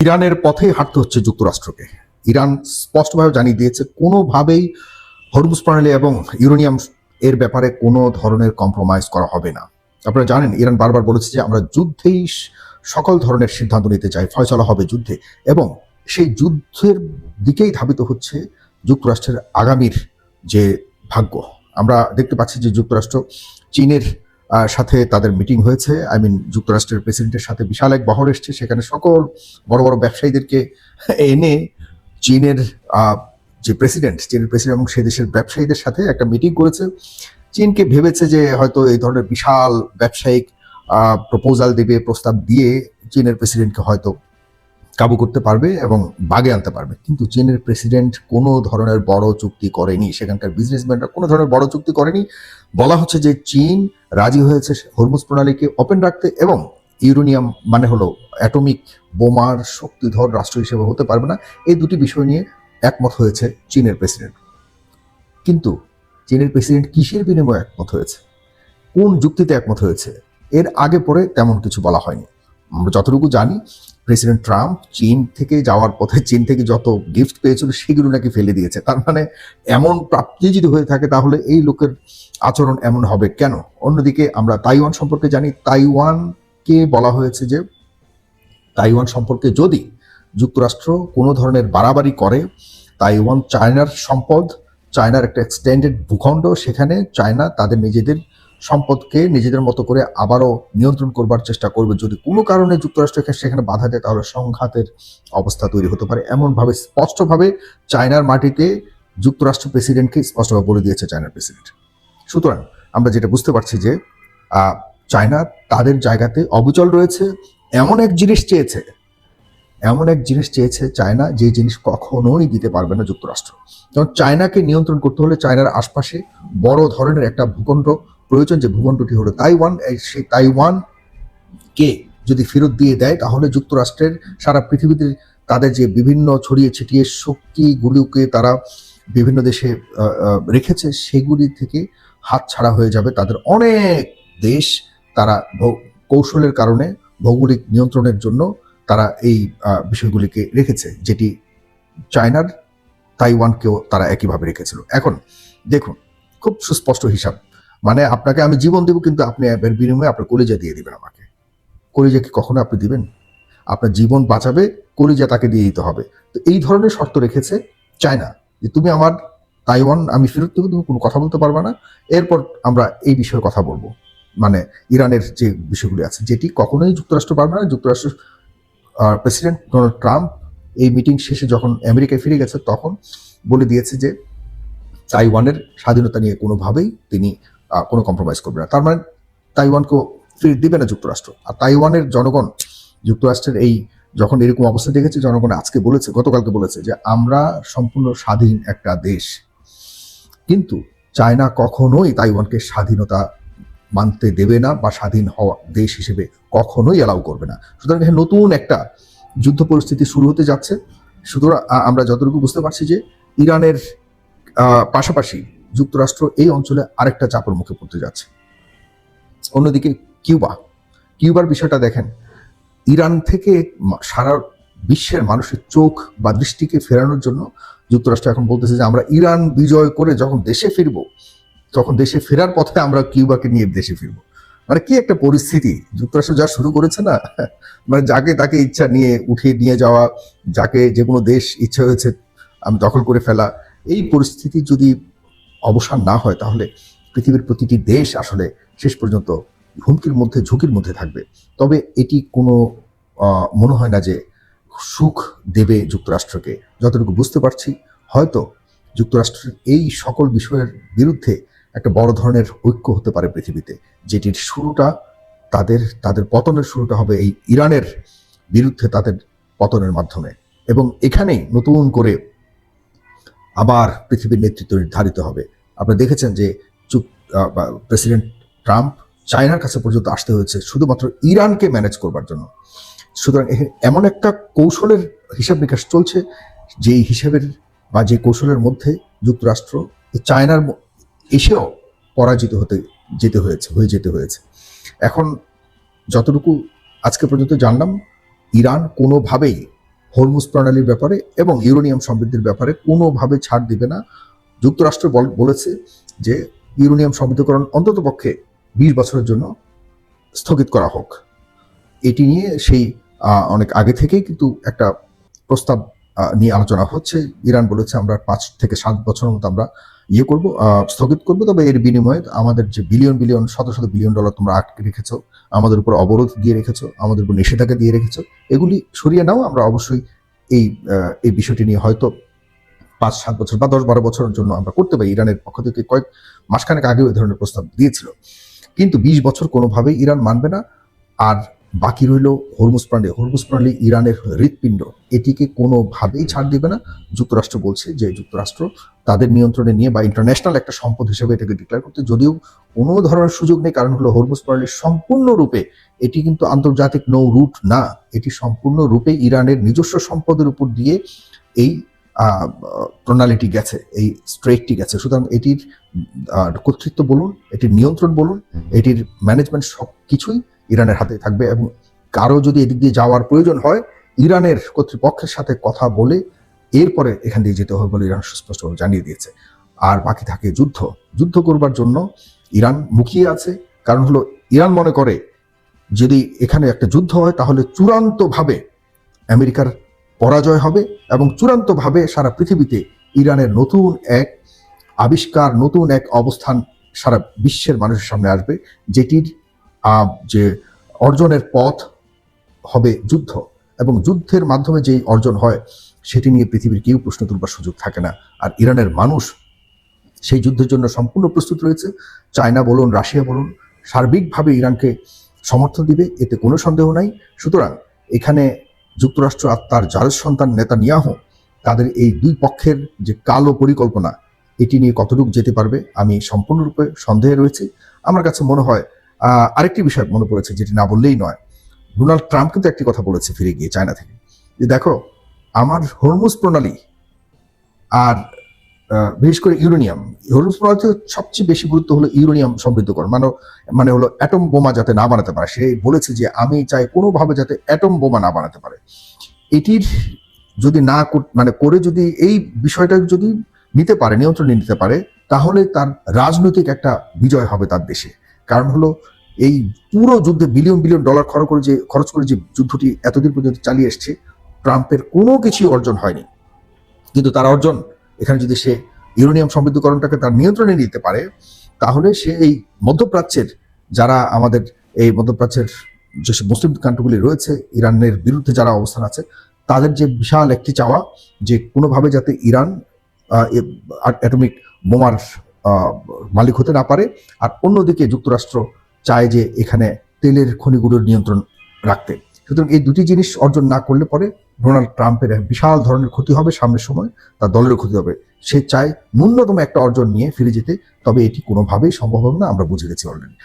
ইরানের পথেই হাঁটতে হচ্ছে যুক্তরাষ্ট্রকে। ইরান স্পষ্টভাবে জানিয়ে দিয়েছে কোনোভাবেই হরমুজ প্রণালী এবং ইউরেনিয়াম এর ব্যাপারে কোনো ধরনের কম্প্রোমাইজ করা হবে না। আপনারা জানেন ইরান বারবার বলেছে যে আমরা যুদ্ধেই সকল ধরনের সিদ্ধান্ত নিতে চাই, ফয়সলা হবে যুদ্ধে, এবং সেই যুদ্ধের দিকেই ধাবিত হচ্ছে যুক্তরাষ্ট্রের আগামীর যে ভাগ্য। আমরা দেখতে পাচ্ছি যে যুক্তরাষ্ট্র চীনের সাথে তাদের মিটিং হয়েছে। যুক্তরাষ্ট্রের প্রেসিডেন্টের সাথে বিশাল এক বহর এসছে, সেখানে সকল বড় বড় ব্যবসায়ীদেরকে এনে চীনের চীনের প্রেসিডেন্ট এবং সে দেশের ব্যবসায়ীদের সাথে একটা মিটিং করেছে। চীনকে ভেবেছে যে হয়তো এই ধরনের বিশাল ব্যবসায়িক প্রপোজাল দেবে, প্রস্তাব দিয়ে চীনের প্রেসিডেন্টকে হয়তো কাবু করতে পারবে এবং বাগে আনতে পারবে। কিন্তু চীনের প্রেসিডেন্ট কোনো ধরনের বড় চুক্তি করেনি, সেখানকার বিজনেসম্যানরা কোনো ধরনের বড় চুক্তি করেনি। বলা হচ্ছে যে চীন রাজি হয়েছে হরমুজ প্রণালীকে ওপেন রাখতে, এবং ইউরেনিয়াম মানে হলো অ্যাটমিক বোমার শক্তিধর রাষ্ট্র হিসেবে হতে পারবে না। এই দুটি বিষয় নিয়ে একমত হয়েছে চীনের প্রেসিডেন্ট। কিন্তু চীনের প্রেসিডেন্ট কিসের বিনিময়ে একমত হয়েছে, কোন যুক্তিতে একমত হয়েছে, এর আগে পরে তেমন কিছু বলা হয়নি। আমরা যতটুকু জানি, প্রেসিডেন্ট ট্রাম্প চীন থেকে যাওয়ার পথে চীন থেকে যত গিফট পেয়েছিল সেগুলো নাকি ফেলে দিয়েছে। তার মানে এমন প্রাপ্তি যদি হয়ে থাকে তাহলে এই লোকের আচরণ এমন হবে কেন? অন্যদিকে আমরা তাইওয়ান সম্পর্কে জানি, তাইওয়ানকে বলা হয়েছে যে তাইওয়ান সম্পর্কে যদি যুক্তরাষ্ট্র কোনো ধরনের বাড়াবাড়ি করে, তাইওয়ান চায়নার সম্পদ, চায়নার একটা এক্সটেন্ডেড ভূখণ্ড, সেখানে চায়না তাদের নিজেদের সম্পদকে নিজেদের মতো করে আবারও নিয়ন্ত্রণ করবার চেষ্টা করবে। যদি কোনো কারণে যুক্তরাষ্ট্রকে সেখানে বাধা দেয় তাহলে সংঘাতের অবস্থা তৈরি হতে পারে। এমনভাবে স্পষ্টভাবে চায়নার মাটিতে যুক্তরাষ্ট্র প্রেসিডেন্টকে স্পষ্টভাবে বলে দিয়েছে চায়নার প্রেসিডেন্ট। সুতরাং আমরা যেটা বুঝতে পারছি যে চায়না তাদের জায়গাতে অবিচল রয়েছে। এমন এক জিনিস চেয়েছে চায়না, যে জিনিস কখনোই দিতে পারবে না যুক্তরাষ্ট্র। কারণ চায়নাকে নিয়ন্ত্রণ করতে হলে চায়নার আশপাশে বড় ধরনের একটা ভূখণ্ড প্রয়োজন, যে ভূখণ্ডটি হলো তাইওয়ান। সেই তাইওয়ানকে যদি ফেরত দিয়ে দেয় তাহলে যুক্তরাষ্ট্রের সারা পৃথিবীতে তাদের যে বিভিন্ন ছড়িয়ে ছিটিয়ে শক্তিগুলোকে তারা বিভিন্ন দেশে রেখেছে সেগুলি থেকে হাত ছাড়া হয়ে যাবে তাদের অনেক দেশ। তারা কৌশলের কারণে, ভৌগোলিক নিয়ন্ত্রণের জন্য তারা এই বিষয়গুলিকে রেখেছে, যেটি চায়নার তাইওয়ানকেও তারা একইভাবে রেখেছিল। এখন দেখুন, খুব সুস্পষ্ট হিসাব, মানে আপনাকে আমি জীবন দেব, কিন্তু আপনি এর বিনিময়ে আপনার কলিজা দিয়ে দিবেন আমাকে। কলিজা কি কখনো আপনি দিবেন? আপনার জীবন বাঁচাবে, কলিজা তাকে দিয়ে দিতে হবে। তো এই ধরনের শর্ত রেখেছে চায়না, যে তুমি আমার তাইওয়ান আমি ফেরত দেবো, তুমি কোনো কথা বলতে পারবে না। এরপর আমরা এই বিষয়ে কথা বলবো, মানে ইরানের যে বিষয়গুলি আছে, যেটি কখনোই যুক্তরাষ্ট্র পারবে না। যুক্তরাষ্ট্র প্রেসিডেন্ট ডোনাল্ড ট্রাম্প এই মিটিং শেষে যখন আমেরিকায় ফিরে গেছে তখন বলে দিয়েছে যে তাইওয়ানের স্বাধীনতা নিয়ে কোনোভাবেই তিনি কোনো কম্প্রোমাইজ করবে না। তার মানে তাইওয়ানকেও ফিরে দিবে না যুক্তরাষ্ট্র। আর তাইওয়ানের জনগণ যুক্তরাষ্ট্রের এই যখন এরকম অবস্থা দেখেছে, জনগণ আজকে বলেছে, গতকালকে বলেছে যে আমরা সম্পূর্ণ স্বাধীন একটা দেশ। কিন্তু চায়না কখনোই তাইওয়ানকে স্বাধীনতা মানতে দেবে না, বা স্বাধীন হওয়া দেশ হিসেবে কখনোই অ্যালাউ করবে না। সুতরাং নতুন একটা যুদ্ধ পরিস্থিতি শুরু হতে যাচ্ছে। সুতরাং আমরা যতটুকু বুঝতে পারছি যে ইরানের পাশাপাশি যুক্তরাষ্ট্র এই অঞ্চলে আরেকটা চাপের মুখে পড়তে যাচ্ছে। অন্যদিকে কিউবার বিষয়টা দেখেন, ইরান থেকে সারা বিশ্বের মানুষের চোখ বা দৃষ্টিকে ফেরানোর জন্য যুক্তরাষ্ট্র এখন বলতেছে যে আমরা ইরান বিজয় করে যখন দেশে ফিরবো, তখন দেশে ফেরার পথে আমরা কিউবাকে নিয়ে দেশে ফিরবো। মানে কি একটা পরিস্থিতি যুক্তরাষ্ট্র যা শুরু করেছে না, মানে যাকে তাকে ইচ্ছা নিয়ে উঠিয়ে নিয়ে যাওয়া, যাকে যে কোনো দেশ ইচ্ছা হয়েছে আমি দখল করে ফেলা। এই পরিস্থিতি যদি অবসান না হয় তাহলে পৃথিবীর প্রতিটি দেশ আসলে শেষ পর্যন্ত হুমকির মধ্যে, ঝুঁকির মধ্যে থাকবে। তবে এটি কোনো মনে হয় না যে সুখ দেবে যুক্তরাষ্ট্রকে। যতটুকু বুঝতে পারছি, হয়তো যুক্তরাষ্ট্রের এই সকল বিষয়ের বিরুদ্ধে একটা বড় ধরনের ঐক্য হতে পারে পৃথিবীতে, যেটির শুরুটা তাদের পতনের শুরুটা হবে এই ইরানের বিরুদ্ধে তাদের পতনের মাধ্যমে। এবং এখানেই নতুন করে আবার পৃথিবীর নেতৃত্ব নির্ধারিত হবে। আপনারা দেখেছেন যে প্রেসিডেন্ট ট্রাম্প চায়নার কাছে পর্যন্ত আসতে হয়েছে শুধুমাত্র ইরানকে ম্যানেজ করবার জন্য। সুতরাং এমন একটা কৌশলের হিসাব নিকাশ চলছে, যেই হিসাবের বা যে কৌশলের মধ্যে যুক্তরাষ্ট্র চায়নার এসেও পরাজিত হয়ে যেতে হয়েছে। এখন যতটুকু আজকে পর্যন্ত জানলাম, ইরান কোনোভাবেই হরমুজ প্রণালীর ব্যাপারে এবং ইউরেনিয়াম সমৃদ্ধির ব্যাপারে কোনোভাবে ছাড় দিবে না। যুক্তরাষ্ট্র বলেছে যে ইউরেনিয়াম সমৃদ্ধকরণ অন্ততপক্ষে 20 বছরের জন্য স্থগিত করা হোক। এটি নিয়ে সেই অনেক আগে থেকেই কিন্তু একটা প্রস্তাব নিয়ে আলোচনা হচ্ছে। ইরান বলেছে আমরা 5 থেকে 7 বছরের মতো আমরা স্থগিত করবো, তবে এর বিনিময়ে আমাদের যে শত শত বিলিয়ন ডলার তোমরা আটকে রেখেছো, আমাদের উপর অবরোধ দিয়ে রেখেছো, আমাদের উপর নিষেধাজ্ঞা দিয়ে রেখেছো, এগুলি সরিয়ে নাও। আমরা অবশ্যই এই বিষয়টি নিয়ে হয়তো 5-7 বছর বা 10-12 বছরের জন্য আমরা করতে পারি। ইরানের পক্ষ থেকে কয়েক মাসখানেক আগেও এই ধরনের প্রস্তাব দিয়েছিল, কিন্তু 20 বছর কোনোভাবেই ইরান মানবে না। আর বাকি রইল হরমুজ প্রণালী ইরানের হৃৎপিণ্ড, এটিকে কোনোভাবেই ছাড় দিবে না। যুক্তরাষ্ট্র বলছে যে যুক্তরাষ্ট্র তাদের নিয়ন্ত্রণে নিয়ে বা ইন্টারন্যাশনাল একটা সম্পদ হিসেবে এটাকে ডিক্লেয়ার করতে যদিও কোনো ধরনের সুযোগ নেই, কারণ হলো হরমুজ প্রণালী সম্পূর্ণরূপে এটি কিন্তু আন্তর্জাতিক নৌ রুট না, এটি সম্পূর্ণরূপে ইরানের নিজস্ব সম্পদের উপর দিয়ে এই প্রণালীটি গেছে, এই স্ট্রেটটি গেছে। সুতরাং এটির কর্তৃত্ব বলুন, এটির নিয়ন্ত্রণ বলুন, এটির ম্যানেজমেন্ট সব কিছুই ইরানের হাতে থাকবে। এবং কারো যদি এদিক দিয়ে যাওয়ার প্রয়োজন হয়, ইরানের কর্তৃপক্ষের সাথে কথা বলে এরপরে এখান দিয়ে যেতে হবে বলে ইরান সুস্পষ্টভাবে জানিয়ে দিয়েছে। আর বাকি থাকে যুদ্ধ করবার জন্য ইরান মুখিয়ে আছে। কারণ হলো ইরান মনে করে যদি এখানে একটা যুদ্ধ হয় তাহলে চূড়ান্তভাবে আমেরিকার পরাজয় হবে এবং চূড়ান্তভাবে সারা পৃথিবীতে ইরানের নতুন এক আবিষ্কার, নতুন এক অবস্থান সারা বিশ্বের মানুষের সামনে আসবে, যেটির যে অর্জনের পথ হবে যুদ্ধ। এবং যুদ্ধের মাধ্যমে যেই অর্জন হয় সেটি নিয়ে পৃথিবীর কেউ প্রশ্ন তুলবার সুযোগ থাকে না। আর ইরানের মানুষ সেই যুদ্ধের জন্য সম্পূর্ণ প্রস্তুত রয়েছে। চায়না বলুন, রাশিয়া বলুন, সার্বিকভাবে ইরানকে সমর্থন দিবে, এতে কোনো সন্দেহ নাই। সুতরাং এখানে যুক্তরাষ্ট্র আর তার জারেজ সন্তান নেতানিয়াহু তাদের এই দুই পক্ষের যে কালো পরিকল্পনা, এটি নিয়ে কতটুকু যেতে পারবে আমি সম্পূর্ণরূপে সন্দেহে রয়েছে। আমার কাছে মনে হয় আরেকটি বিষয় মনে পড়েছে যেটি না বললেই নয়। ডোনাল্ড ট্রাম্প কিন্তু একটি কথা বলেছে ফিরে গিয়ে চায়না থেকে, যে দেখো আমার হরমুজ প্রণালী আর বিশেষ করে হরমুজ প্রণালীতে সবচেয়ে বেশি গুরুত্ব হলো ইউরেনিয়াম সমৃদ্ধকরণ, মানে হলো অ্যাটম বোমা যাতে না বানাতে পারে। সে বলেছে যে আমি চাই কোনোভাবে যাতে অ্যাটম বোমা না বানাতে পারে। এটির যদি না করে যদি এই বিষয়টা যদি নিতে পারে, নিয়ন্ত্রণে নিতে পারে, তাহলে তার রাজনৈতিক একটা বিজয় হবে তার দেশে। কারণ হলো এই পুরো যুদ্ধে বিলিয়ন ডলার খরচ করে যে যুদ্ধটি এতদিন পর্যন্ত চালিয়ে এসছে, ট্রাম্পের কোনো কিছুই অর্জন হয়নি। কিন্তু তার অর্জন এখানে যদি সে ইউরেনিয়াম সমৃদ্ধকরণটাকে তার নিয়ন্ত্রণে নিতে পারে, তাহলে সে এই মধ্যপ্রাচ্যের যারা আমাদের এই মধ্যপ্রাচ্যের যেসব মুসলিম কান্ট্রিগুলি রয়েছে, ইরানের বিরুদ্ধে যারা অবস্থান আছে, তাদের যে বিশাল একটি চাওয়া যে কোনোভাবে যাতে ইরান অ্যাটমিক বোমার মালিক হতে না পারে। আর অন্যদিকে যুক্তরাষ্ট্র চায় যে এখানে তেলের খনিগুলোর নিয়ন্ত্রণ রাখতে। সুতরাং এই দুটি জিনিস অর্জন না করলে পরে ডোনাল্ড ট্রাম্পের বিশাল ধরনের ক্ষতি হবে, সামনের সময় তার দলেরও ক্ষতি হবে। সে চায় ন্যূনতম একটা অর্জন নিয়ে ফিরে যেতে, তবে এটি কোনোভাবেই সম্ভব হবে না, আমরা বুঝে গেছি অলরেডি।